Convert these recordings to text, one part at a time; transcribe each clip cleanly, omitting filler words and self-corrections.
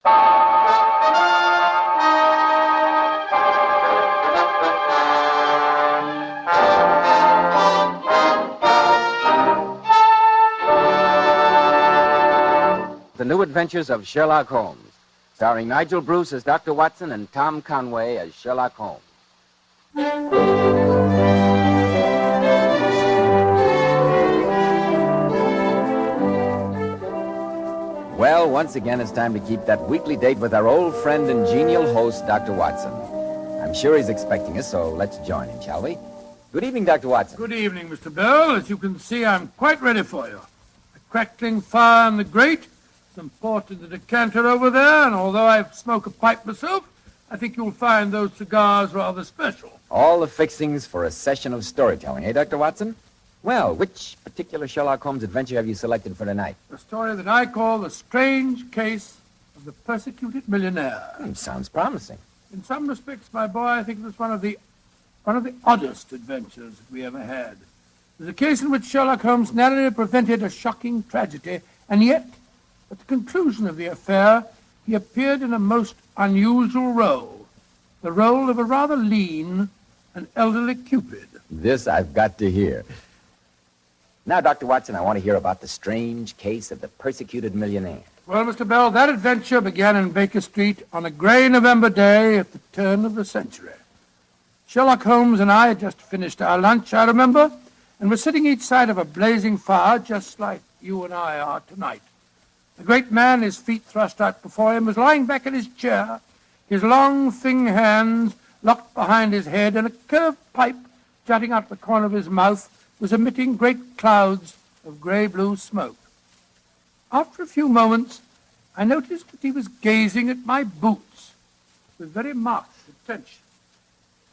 The New Adventures of Sherlock Holmes, starring Nigel Bruce as Dr. Watson and Tom Conway as Sherlock Holmes. Well, once again, it's time to keep that weekly date with our old friend and genial host, Dr. Watson. I'm sure he's expecting us, so let's join him, shall we? Good evening, Dr. Watson. Good evening, Mr. Bell. As you can see, I'm quite ready for you. A crackling fire in the grate, some port in the decanter over there, and although I smoke a pipe myself, I think you'll find those cigars rather special. All the fixings for a session of storytelling, eh, Dr. Watson? Well, which particular Sherlock Holmes adventure have you selected for tonight? The story that I call The Strange Case of the Persecuted Millionaire. Sounds promising. In some respects, my boy, I think it was one of the oddest adventures that we ever had. It was a case in which Sherlock Holmes narrowly prevented a shocking tragedy, and yet, at the conclusion of the affair, he appeared in a most unusual role, the role of a rather lean and elderly Cupid. This I've got to hear. Now, Dr. Watson, I want to hear about the strange case of the persecuted millionaire. Well, Mr. Bell, that adventure began in Baker Street on a gray November day at the turn of the century. Sherlock Holmes and I had just finished our lunch, I remember, and were sitting each side of a blazing fire, just like you and I are tonight. The great man, his feet thrust out before him, was lying back in his chair, his long, thin hands locked behind his head, and a curved pipe jutting out the corner of his mouth was emitting great clouds of gray-blue smoke. After a few moments, I noticed that he was gazing at my boots with very marked attention.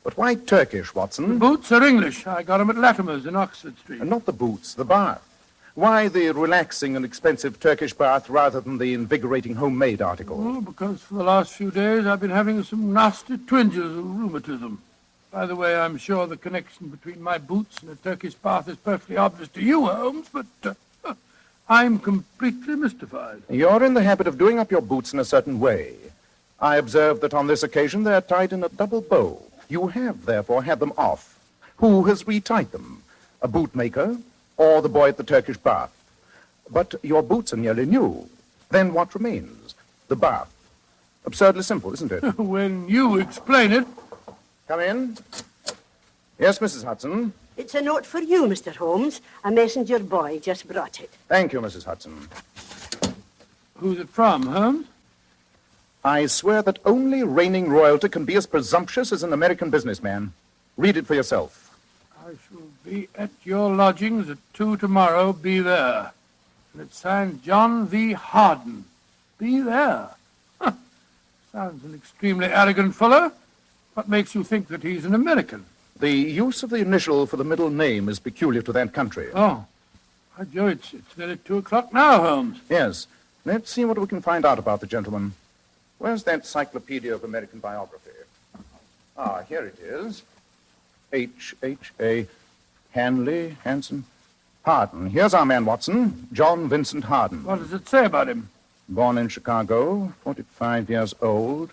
But why Turkish, Watson? The boots are English. I got them at Latimer's in Oxford Street. And not the boots, the bath. Why the relaxing and expensive Turkish bath rather than the invigorating homemade article? Oh, because for the last few days I've been having some nasty twinges of rheumatism. By the way, I'm sure the connection between my boots and a Turkish bath is perfectly obvious to you, Holmes, but I'm completely mystified. You're in the habit of doing up your boots in a certain way. I observe that on this occasion they're tied in a double bow. You have, therefore, had them off. Who has retied them? A bootmaker or the boy at the Turkish bath? But your boots are nearly new. Then what remains? The bath. Absurdly simple, isn't it? When you explain it. Come in. Yes, Mrs. Hudson. It's a note for you, Mr. Holmes. A messenger boy just brought it. Thank you, Mrs. Hudson. Who's it from, Holmes? I swear that only reigning royalty can be as presumptuous as an American businessman. Read it for yourself. I shall be at your lodgings at 2 tomorrow. Be there. And it's signed John V. Harden. Be there. Huh. Sounds an extremely arrogant fellow. What makes you think that he's an American? The use of the initial for the middle name is peculiar to that country. Oh. By Joe, it's nearly 2 o'clock now, Holmes. Yes. Let's see what we can find out about the gentleman. Where's that Encyclopedia of American Biography? Ah, here it is. H.A. Hanley, Hanson, Harden. Here's our man, Watson. John Vincent Harden. What does it say about him? Born in Chicago, 45 years old,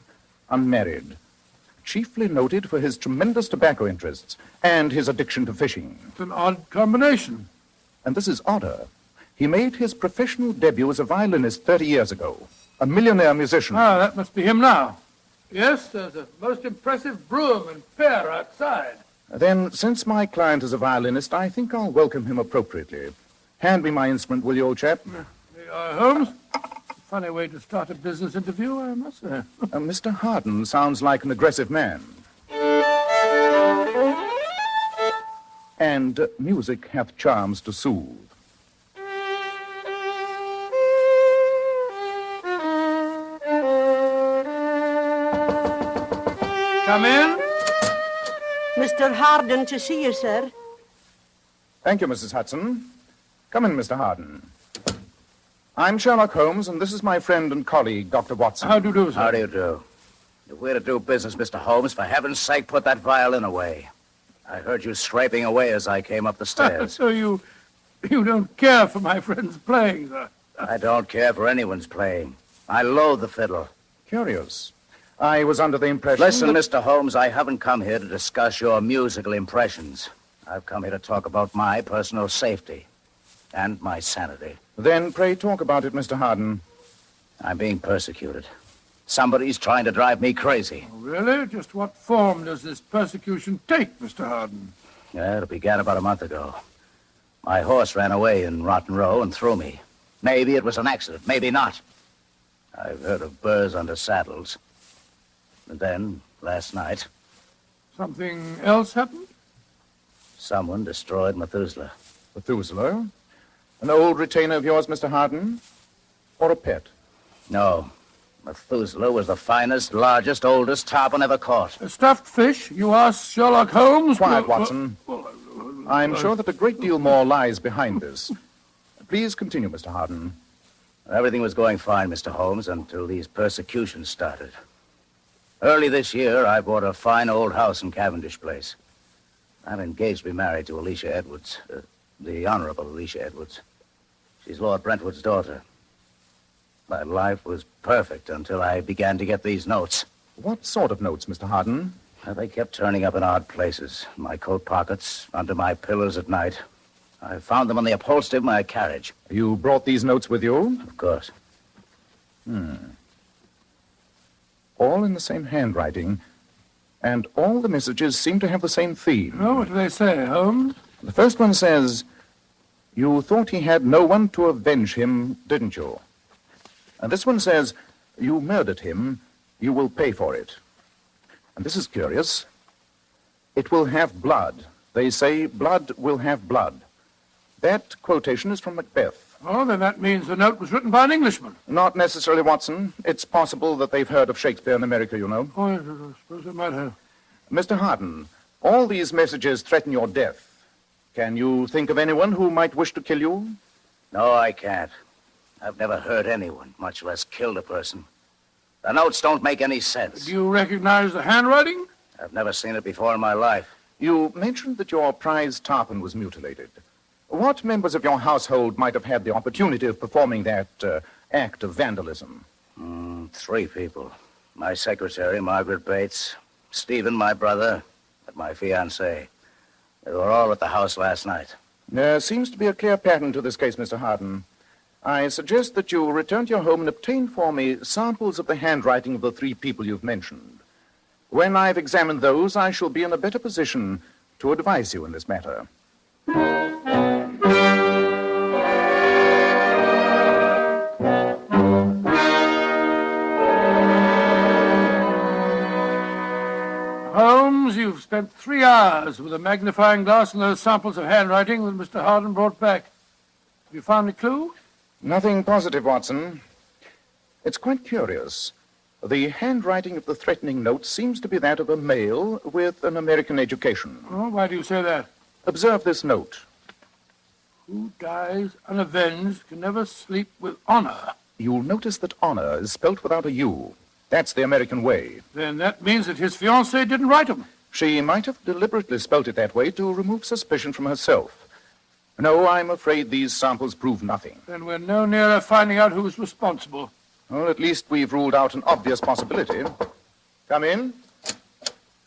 unmarried. Chiefly noted for his tremendous tobacco interests and his addiction to fishing. It's an odd combination. And this is odder. He made his professional debut as a violinist 30 years ago. A millionaire musician. Ah, that must be him now. Yes, there's a most impressive broom and pair outside. Then, since my client is a violinist, I think I'll welcome him appropriately. Hand me my instrument, will you, old chap? Holmes? Funny way to start a business interview, I must say. Mr. Harden sounds like an aggressive man. And music hath charms to soothe. Come in. Mr. Harden to see you, sir. Thank you, Mrs. Hudson. Come in, Mr. Harden. I'm Sherlock Holmes, and this is my friend and colleague, Dr. Watson. How do you do, sir? How do you do? If we're to do business, Mr. Holmes, for heaven's sake, put that violin away. I heard you scraping away as I came up the stairs. So you don't care for my friend's playing, sir? I don't care for anyone's playing. I loathe the fiddle. Curious. I was under the impression Listen, that... Mr. Holmes, I haven't come here to discuss your musical impressions. I've come here to talk about my personal safety and my sanity. Then pray talk about it, Mr. Harden. I'm being persecuted. Somebody's trying to drive me crazy. Oh, really? Just what form does this persecution take, Mr. Harden? Yeah, it began about a month ago. My horse ran away in Rotten Row and threw me. Maybe it was an accident, maybe not. I've heard of burrs under saddles. And then, last night... Something else happened? Someone destroyed Methuselah. Methuselah? An old retainer of yours, Mr. Harden? Or a pet? No. Methuselah was the finest, largest, oldest tarpon ever caught. A stuffed fish? You asked Sherlock Holmes? Quiet, Watson. I'm sure that a great deal more lies behind this. Please continue, Mr. Harden. Everything was going fine, Mr. Holmes, until these persecutions started. Early this year, I bought a fine old house in Cavendish Place. I'm engaged to be married to Alicia Edwards, the Honorable Alicia Edwards. She's Lord Brentwood's daughter. My life was perfect until I began to get these notes. What sort of notes, Mr. Harden? They kept turning up in odd places. In my coat pockets, under my pillows at night. I found them on the upholstery of my carriage. You brought these notes with you? Of course. All in the same handwriting, and all the messages seem to have the same theme. Oh, what do they say, Holmes? The first one says, "You thought he had no one to avenge him, didn't you?" And this one says, "You murdered him, you will pay for it." And this is curious. "It will have blood. They say blood will have blood." That quotation is from Macbeth. Oh, then that means the note was written by an Englishman. Not necessarily, Watson. It's possible that they've heard of Shakespeare in America, you know. Oh, yes, I suppose they might have. Mr. Harden, all these messages threaten your death. Can you think of anyone who might wish to kill you? No, I can't. I've never hurt anyone, much less killed a person. The notes don't make any sense. Do you recognize the handwriting? I've never seen it before in my life. You mentioned that your prize tarpon was mutilated. What members of your household might have had the opportunity of performing that act of vandalism? 3 people. My secretary, Margaret Bates, Stephen, my brother, and my fiancée. They were all at the house last night. There seems to be a clear pattern to this case, Mr. Harden. I suggest that you return to your home and obtain for me samples of the handwriting of the 3 people you've mentioned. When I've examined those, I shall be in a better position to advise you in this matter. Holmes, you've spent 3 hours with a magnifying glass and those samples of handwriting that Mr. Harden brought back. Have you found a clue? Nothing positive, Watson. It's quite curious. The handwriting of the threatening note seems to be that of a male with an American education. Oh, why do you say that? Observe this note. Who dies unavenged can never sleep with honor. You'll notice that honor is spelt without a U. That's the American way. Then that means that his fiancée didn't write him. She might have deliberately spelt it that way to remove suspicion from herself. No, I'm afraid these samples prove nothing. Then we're no nearer finding out who's responsible. Well, at least we've ruled out an obvious possibility. Come in.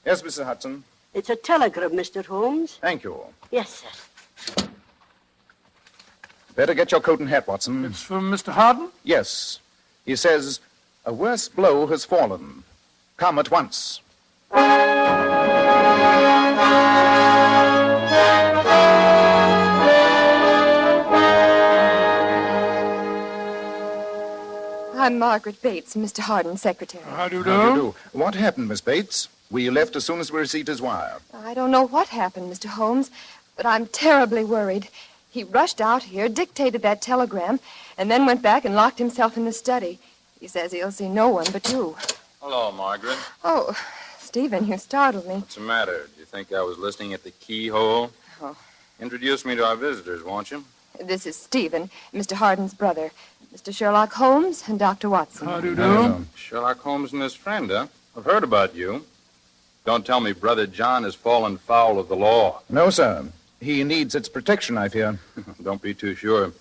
Yes, Mrs. Hudson. It's a telegram, Mr. Holmes. Thank you. Yes, sir. Better get your coat and hat, Watson. It's from Mr. Harden? Yes. He says, "A worse blow has fallen. Come at once." I'm Margaret Bates, Mr. Harden's secretary. How do you do? How do you do? What happened, Miss Bates? We left as soon as we received his wire. I don't know what happened, Mr. Holmes, but I'm terribly worried. He rushed out here, dictated that telegram, and then went back and locked himself in the study. He says he'll see no one but you. Hello, Margaret. Oh, Stephen, you startled me. What's the matter? Do you think I was listening at the keyhole? Oh. Introduce me to our visitors, won't you? This is Stephen, Mr. Harden's brother, Mr. Sherlock Holmes, and Dr. Watson. How do you do? Sherlock Holmes and his friend, huh? I've heard about you. Don't tell me Brother John has fallen foul of the law. No, sir. He needs its protection, I fear. Don't be too sure.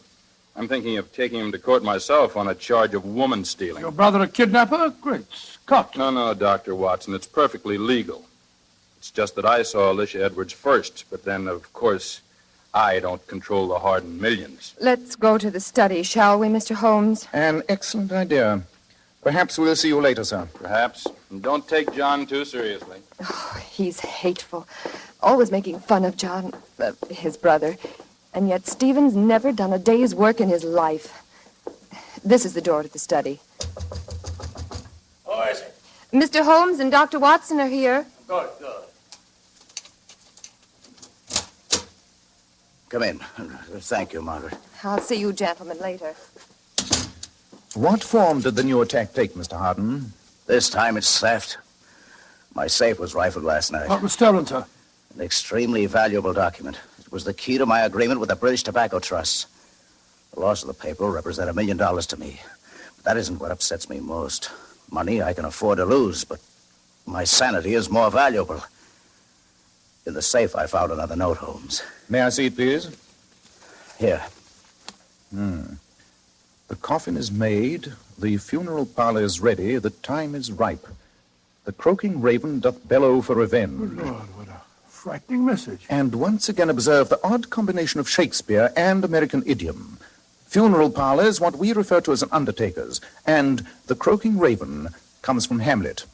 I'm thinking of taking him to court myself on a charge of woman stealing. Your brother a kidnapper? Great Scott. No, Dr. Watson. It's perfectly legal. It's just that I saw Alicia Edwards first, but then, of course, I don't control the Harden millions. Let's go to the study, shall we, Mr. Holmes? An excellent idea. Perhaps we'll see you later, sir. Perhaps. And don't take John too seriously. Oh, he's hateful. Always making fun of John, his brother. And yet Stephen's never done a day's work in his life. This is the door to the study. Who is it? Mr. Holmes and Dr. Watson are here. Good. Come in. Thank you, Margaret. I'll see you gentlemen later. What form did the new attack take, Mr. Harden? This time it's theft. My safe was rifled last night. What was stolen, sir? An extremely valuable document. It was the key to my agreement with the British Tobacco Trust. The loss of the paper will represent $1 million to me. But that isn't what upsets me most. Money I can afford to lose, but my sanity is more valuable. In the safe, I found another note, Holmes. May I see it, please? Here. The coffin is made, the funeral parlor is ready, the time is ripe. The croaking raven doth bellow for revenge. Good Lord, what a frightening message. And once again observe the odd combination of Shakespeare and American idiom. Funeral parlor is what we refer to as an undertaker's, and the croaking raven comes from Hamlet.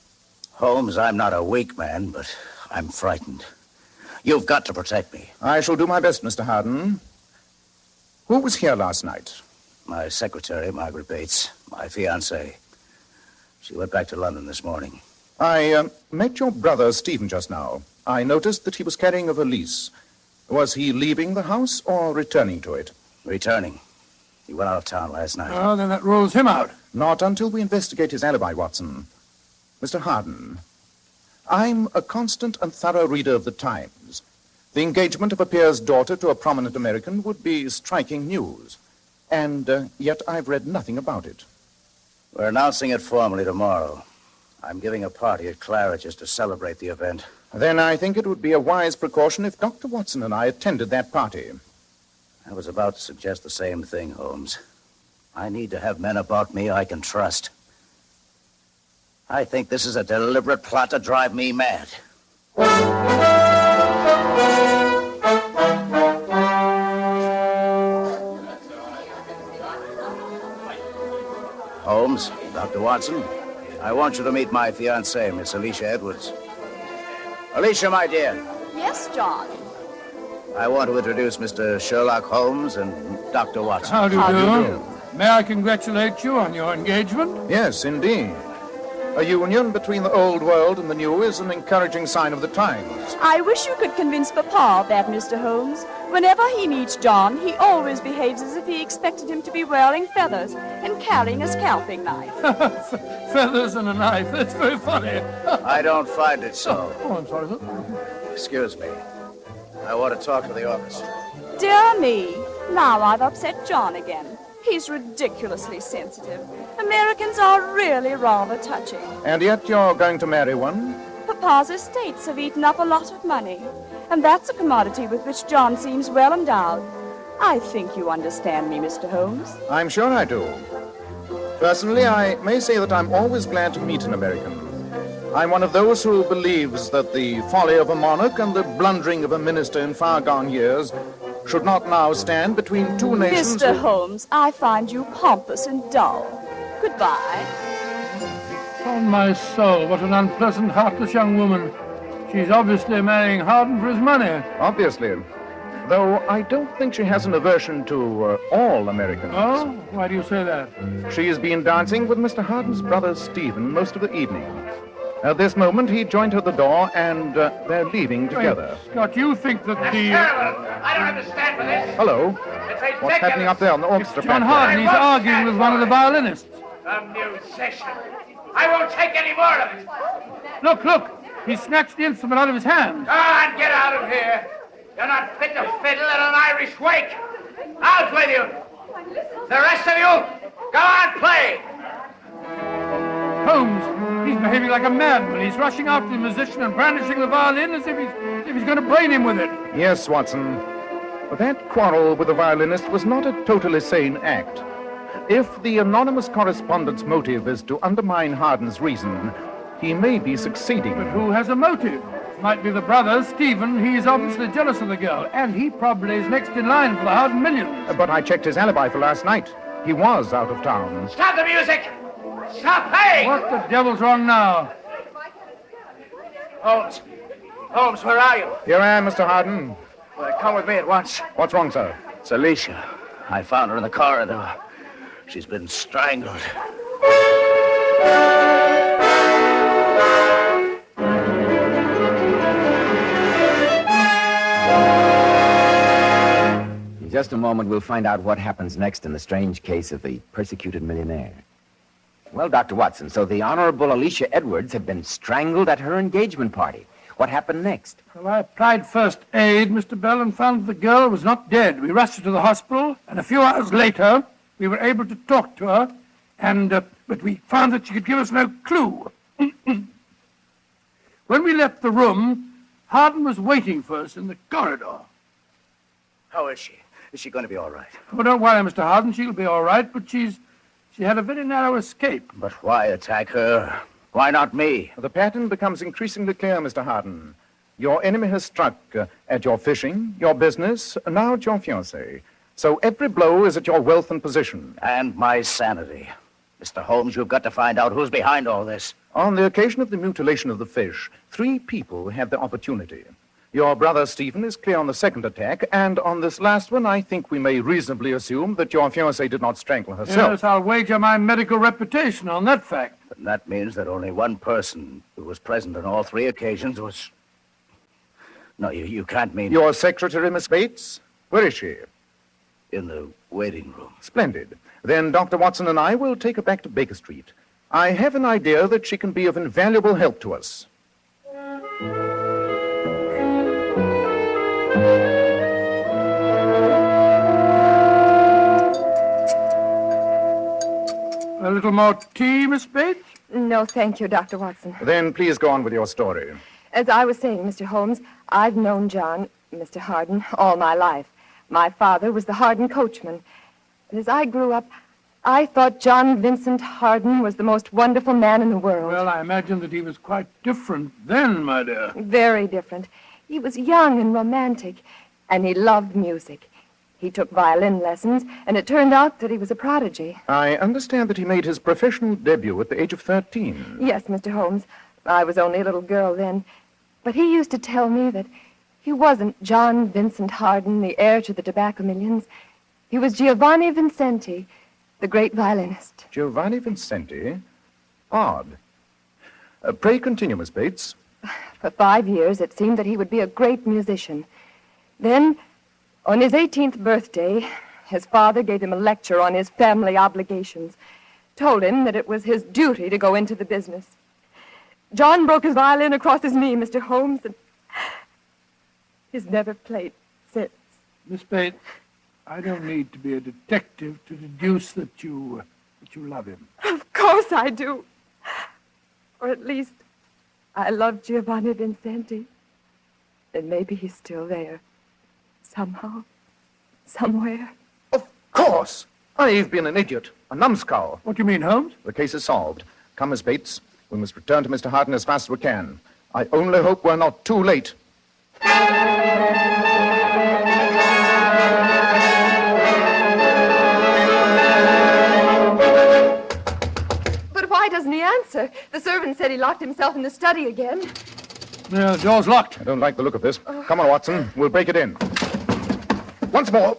Holmes, I'm not a weak man, but I'm frightened. You've got to protect me. I shall do my best, Mr. Harden. Who was here last night? My secretary, Margaret Bates, my fiancée. She went back to London this morning. I met your brother, Stephen, just now. I noticed that he was carrying a valise. Was he leaving the house or returning to it? Returning. He went out of town last night. Oh, then that rules him out. Not until we investigate his alibi, Watson. Mr. Harden, I'm a constant and thorough reader of the Times. The engagement of a peer's daughter to a prominent American would be striking news. And yet I've read nothing about it. We're announcing it formally tomorrow. I'm giving a party at Claridge's to celebrate the event. Then I think it would be a wise precaution if Dr. Watson and I attended that party. I was about to suggest the same thing, Holmes. I need to have men about me I can trust. I think this is a deliberate plot to drive me mad. Holmes, Dr. Watson, I want you to meet my fiancée, Miss Alicia Edwards. Alicia, my dear, Yes, John. I want to introduce Mr. Sherlock Holmes and Dr. Watson. How do you How do do? you do? May I congratulate you on your engagement? Yes, indeed. A union between the old world and the new is an encouraging sign of the times. I wish you could convince Papa of that, Mr. Holmes. Whenever he meets John, he always behaves as if he expected him to be wearing feathers and carrying a scalping knife. Feathers and a knife. That's very funny. I don't find it so. Oh, I'm sorry, sir. Excuse me. I want to talk to the orchestra. Dear me, now I've upset John again. He's ridiculously sensitive. Americans are really rather touchy. And yet you're going to marry one? Papa's estates have eaten up a lot of money, and that's a commodity with which John seems well endowed. I think you understand me, Mr. Holmes. I'm sure I do. Personally, I may say that I'm always glad to meet an American. I'm one of those who believes that the folly of a monarch and the blundering of a minister in far-gone years should not now stand between two nations. Mr. Holmes, I find you pompous and dull. Goodbye. On my soul, what an unpleasant, heartless young woman. She's obviously marrying Harden for his money. Obviously. Though I don't think she has an aversion to all Americans. Oh? Why do you say that? She has been dancing with Mr. Harden's brother, Stephen, most of the evening. At this moment, he joined her at the door, and they're leaving together. Wait, Scott, you think that the... I don't understand for this. Hello? It's ridiculous. What's happening up there on the orchestra John platform? Harden, he's arguing with one of the violinists. A musician. I won't take any more of it. Look, he snatched the instrument out of his hand. Go on, get out of here. You're not fit to fiddle at an Irish wake. Out with you. The rest of you, go on, play. Holmes, he's behaving like a madman. He's rushing after the musician and brandishing the violin as if he's going to brain him with it. Yes, Watson. That quarrel with the violinist was not a totally sane act. If the anonymous correspondent's motive is to undermine Harden's reason, he may be succeeding. But who has a motive? Might be the brother, Stephen. He's obviously jealous of the girl, and he probably is next in line for the Harden millions. But I checked his alibi for last night. He was out of town. Stop the music! Stop playing! What the devil's wrong now? Holmes. Holmes, where are you? Here I am, Mr. Harden. Well, come with me at once. What's wrong, sir? It's Alicia. I found her in the corridor. She's been strangled. In just a moment, we'll find out what happens next in the strange case of the persecuted millionaire. Well, Dr. Watson, so the Honorable Alicia Edwards had been strangled at her engagement party. What happened next? Well, I applied first aid, Mr. Bell, and found the girl was not dead. We rushed her to the hospital, and a few hours later, we were able to talk to her, but we found that she could give us no clue. When we left the room, Harden was waiting for us in the corridor. How is she? Is she going to be all right? Oh, don't worry, Mr. Harden. She'll be all right, but she had a very narrow escape. But why attack her? Why not me? The pattern becomes increasingly clear, Mr. Harden. Your enemy has struck at your fishing, your business, now at your fiancée. So every blow is at your wealth and position. And my sanity. Mr. Holmes, you've got to find out who's behind all this. On the occasion of the mutilation of the fish, 3 people had the opportunity. Your brother Stephen is clear on the second attack, and on this last one, I think we may reasonably assume that your fiancée did not strangle herself. Yes, I'll wager my medical reputation on that fact. And that means that only one person who was present on all 3 occasions was... No, you can't mean... Your secretary, Miss Bates? Where is she? In the waiting room. Splendid. Then Dr. Watson and I will take her back to Baker Street. I have an idea that she can be of invaluable help to us. A little more tea, Miss Bates? No, thank you, Dr. Watson. Then please go on with your story. As I was saying, Mr. Holmes, I've known John, Mr. Harden, all my life. My father was the Harden coachman. And as I grew up, I thought John Vincent Harden was the most wonderful man in the world. Well, I imagine that he was quite different then, my dear. Very different. He was young and romantic, and he loved music. He took violin lessons, and it turned out that he was a prodigy. I understand that he made his professional debut at the age of 13. Yes, Mr. Holmes. I was only a little girl then. But he used to tell me that he wasn't John Vincent Harden, the heir to the tobacco millions. He was Giovanni Vincenti, the great violinist. Giovanni Vincenti? Odd. Pray continue, Miss Bates. For 5 years, it seemed that he would be a great musician. Then, on his 18th birthday, his father gave him a lecture on his family obligations, told him that it was his duty to go into the business. John broke his violin across his knee, Mr. Holmes, and he's never played since. Miss Bates, I don't need to be a detective to deduce that you love him. Of course I do. Or at least, I love Giovanni Vincenti. And maybe he's still there. Somehow. Somewhere. Of course! I've been an idiot, a numbskull. What do you mean, Holmes? The case is solved. Come, Miss Bates. We must return to Mr. Harden as fast as we can. I only hope we're not too late. But why doesn't he answer? The servant said he locked himself in the study again. Yeah, the door's locked. I don't like the look of this. Come on, Watson. We'll break it in. Once more.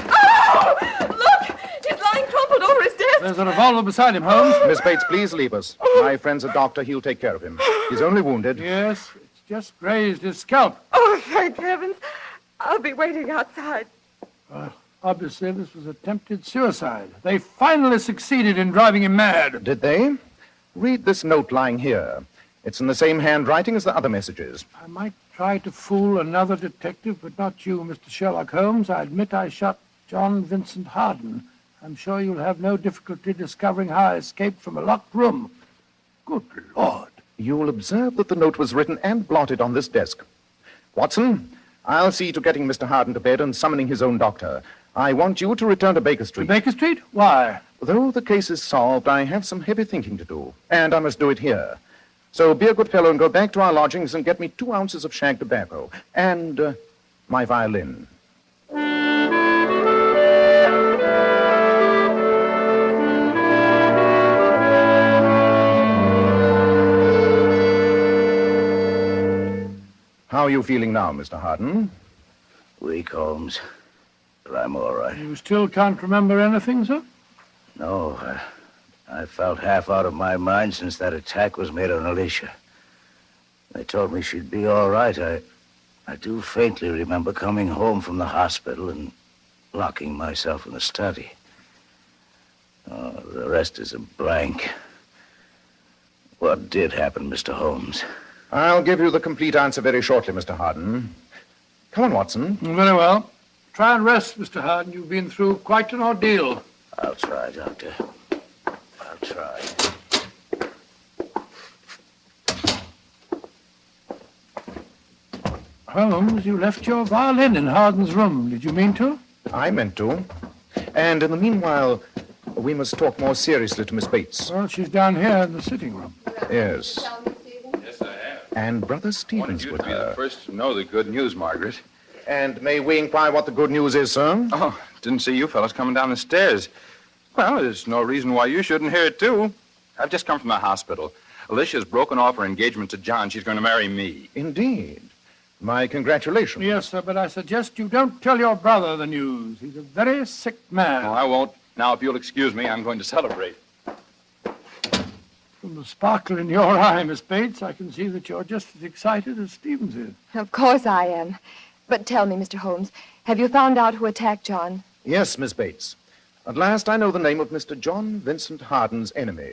Oh! Look! He's lying crumpled over his desk. There's a revolver beside him, Holmes. Miss Bates, please leave us. My friend's a doctor. He'll take care of him. He's only wounded. Yes, it's just grazed his scalp. Oh, thank heavens. I'll be waiting outside. Obviously, this was attempted suicide. They finally succeeded in driving him mad. Did they? Read this note lying here. It's in the same handwriting as the other messages. I might try to fool another detective, but not you, Mr. Sherlock Holmes. I admit I shot John Vincent Harden. I'm sure you'll have no difficulty discovering how I escaped from a locked room. Good Lord. You'll observe that the note was written and blotted on this desk. Watson, I'll see to getting Mr. Harden to bed and summoning his own doctor. I want you to return to Baker Street. To Baker Street? Why? Though the case is solved, I have some heavy thinking to do, and I must do it here. So be a good fellow and go back to our lodgings and get me 2 ounces of shag tobacco and my violin. How are you feeling now, Mr. Harden? Weak, Holmes. But I'm all right. You still can't remember anything, sir? No, I felt half out of my mind since that attack was made on Alicia. They told me she'd be all right. I do faintly remember coming home from the hospital and locking myself in the study. Oh, the rest is a blank. What did happen, Mr. Holmes? I'll give you the complete answer very shortly, Mr. Harden. Come on, Watson. Very well. Try and rest, Mr. Harden. You've been through quite an ordeal. I'll try, Doctor. I'll try. Holmes, you left your violin in Harden's room. Did you mean to? I meant to. And in the meanwhile, we must talk more seriously to Miss Bates. Well, she's down here in the sitting room. Yes. Yes, I have. And Brother Wanted Stevens you with to be the her. first to know the good news, Margaret. And may we inquire what the good news is, sir? Oh, didn't see you fellas coming down the stairs. Well, there's no reason why you shouldn't hear it, too. I've just come from the hospital. Alicia's broken off her engagement to John. She's going to marry me. Indeed. My congratulations. Yes, sir, but I suggest you don't tell your brother the news. He's a very sick man. No, I won't. Now, if you'll excuse me, I'm going to celebrate. From the sparkle in your eye, Miss Bates, I can see that you're just as excited as Stevens is. Of course I am. But tell me, Mr. Holmes, have you found out who attacked John? Yes, Miss Bates. At last I know the name of Mr. John Vincent Harden's enemy.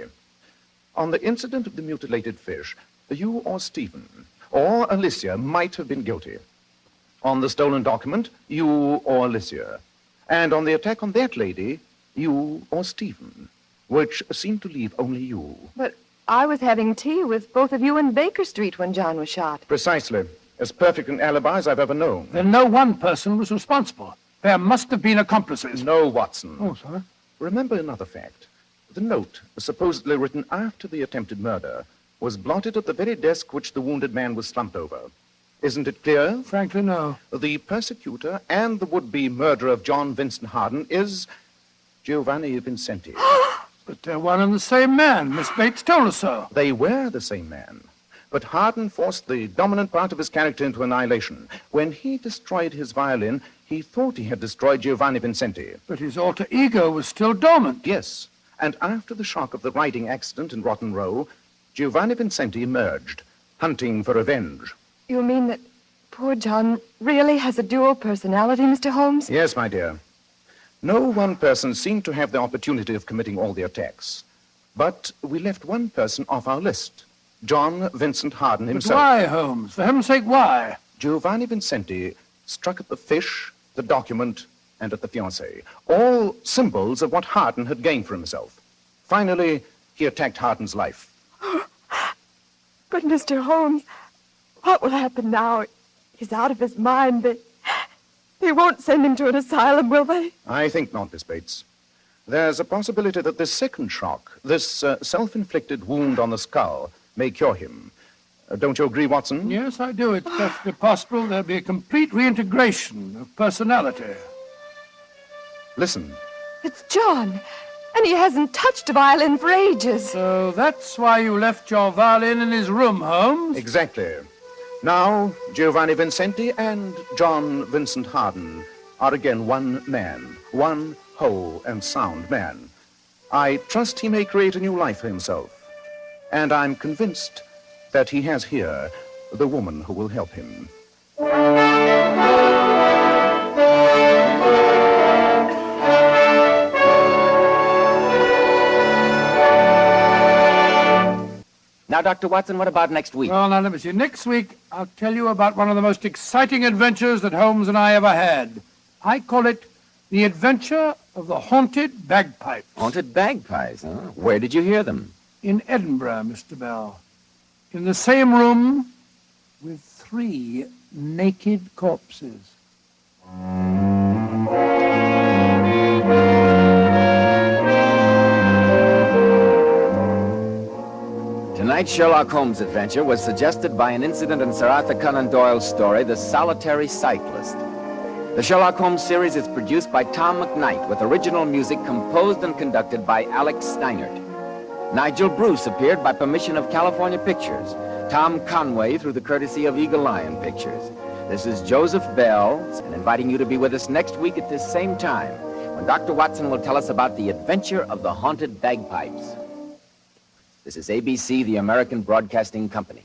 On the incident of the mutilated fish, you or Stephen or Alicia might have been guilty. On the stolen document, you or Alicia. And on the attack on that lady, you or Stephen, which seemed to leave only you. But I was having tea with both of you in Baker Street when John was shot. Precisely. As perfect an alibi as I've ever known. Then no one person was responsible. There must have been accomplices. No, Watson. Oh, sir. Remember another fact. The note, supposedly written after the attempted murder, was blotted at the very desk which the wounded man was slumped over. Isn't it clear? Frankly, no. The persecutor and the would-be murderer of John Vincent Harden is Giovanni Vincenti. But they're one and the same man. Miss Bates told us so. They were the same man. But Harden forced the dominant part of his character into annihilation. When he destroyed his violin, he thought he had destroyed Giovanni Vincenti. But his alter ego was still dormant. Yes, and after the shock of the riding accident in Rotten Row, Giovanni Vincenti emerged, hunting for revenge. You mean that poor John really has a dual personality, Mr. Holmes? Yes, my dear. No one person seemed to have the opportunity of committing all the attacks. But we left one person off our list. John Vincent Harden But himself. why, Holmes? For heaven's sake, why? Giovanni Vincenti struck at the fish, the document, and at the fiancée. All symbols of what Harden had gained for himself. Finally, he attacked Harden's life. But, Mr. Holmes, what will happen now? He's out of his mind. They won't send him to an asylum, will they? I think not, Miss Bates. There's a possibility that this second shock, this self-inflicted wound on the skull, may cure him. Don't you agree, Watson? Yes, I do. It's perfectly possible there'll be a complete reintegration of personality. Listen. It's John, and he hasn't touched a violin for ages. So that's why you left your violin in his room, Holmes? Exactly. Now, Giovanni Vincenti and John Vincent Harden are again one man, one whole and sound man. I trust he may create a new life for himself. And I'm convinced that he has here the woman who will help him. Now, Dr. Watson, what about next week? Well, now, let me see. Next week, I'll tell you about one of the most exciting adventures that Holmes and I ever had. I call it The Adventure of the Haunted Bagpipes. Haunted bagpipes, huh? Where did you hear them? In Edinburgh, Mr. Bell. In the same room with 3 naked corpses. Tonight's Sherlock Holmes adventure was suggested by an incident in Sir Arthur Conan Doyle's story, The Solitary Cyclist. The Sherlock Holmes series is produced by Tom McKnight with original music composed and conducted by Alex Steinert. Nigel Bruce appeared by permission of California Pictures. Tom Conway through the courtesy of Eagle Lion Pictures. This is Joseph Bell, and inviting you to be with us next week at this same time, when Dr. Watson will tell us about the adventure of the haunted bagpipes. This is ABC, the American Broadcasting Company.